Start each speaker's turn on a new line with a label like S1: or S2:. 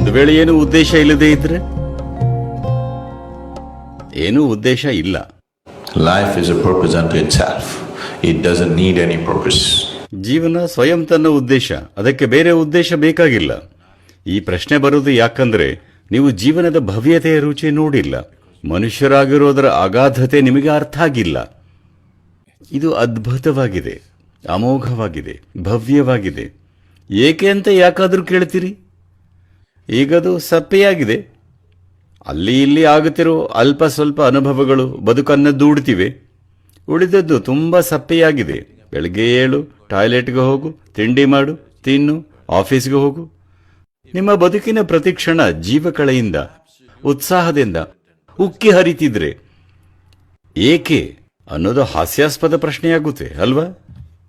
S1: ಒಂದು ವೇಳೆ ಏನು ಉದ್ದೇಶ ಇಲ್ಲದೆ ಇದ್ರೆ? ಏನೂ ಉದ್ದೇಶ ಇಲ್ಲ.
S2: Life is a purpose unto itself. It doesn't need any purpose.
S1: ಜೀವನ ಸ್ವಯಂ ತನ್ನ ಉದ್ದೇಶ, ಅದಕ್ಕೆ ಬೇರೆ ಉದ್ದೇಶ ಬೇಕಾಗಿಲ್ಲ. ಈ ಪ್ರಶ್ನೆ ಬರುವುದು ಯಾಕಂದ್ರೆ ನೀವು ಜೀವನದ ಭವ್ಯತೆಯ ರುಚಿ ನೋಡಿಲ್ಲ. ಮನುಷ್ಯರಾಗಿರೋದರ ಅಗಾಧತೆ ನಿಮಗೆ ಅರ್ಥ ಆಗಿಲ್ಲ. ಇದು ಅದ್ಭುತವಾಗಿದೆ, ಅಮೋಘವಾಗಿದೆ, ಭವ್ಯವಾಗಿದೆ. ಏಕೆ ಅಂತ ಯಾಕಾದರೂ ಕೇಳ್ತೀರಿ? ಈಗದು ಸಪ್ಪೆಯಾಗಿದೆ. ಅಲ್ಲಿ ಇಲ್ಲಿ ಆಗುತ್ತಿರೋ ಅಲ್ಪ ಸ್ವಲ್ಪ ಅನುಭವಗಳು ಬದುಕನ್ನು ದೂಡ್ತಿವೆ. ಉಳಿದದ್ದು ತುಂಬ ಸಪ್ಪೆಯಾಗಿದೆ. ಬೆಳಗ್ಗೆ ಏಳು, ಟಾಯ್ಲೆಟ್ಗೆ ಹೋಗು, ತಿಂಡಿ ಮಾಡು, ತಿನ್ನು, ಆಫೀಸ್ಗೆ ಹೋಗು. ನಿಮ್ಮ ಬದುಕಿನ ಪ್ರತಿಕ್ಷಣ ಜೀವಕಳೆಯಿಂದ, ಉತ್ಸಾಹದಿಂದ ಉಕ್ಕಿ ಹರಿತಿದ್ರೆ ಏಕೆ ಅನ್ನೋದು ಹಾಸ್ಯಾಸ್ಪದ ಪ್ರಶ್ನೆಯಾಗುತ್ತೆ ಅಲ್ವಾ?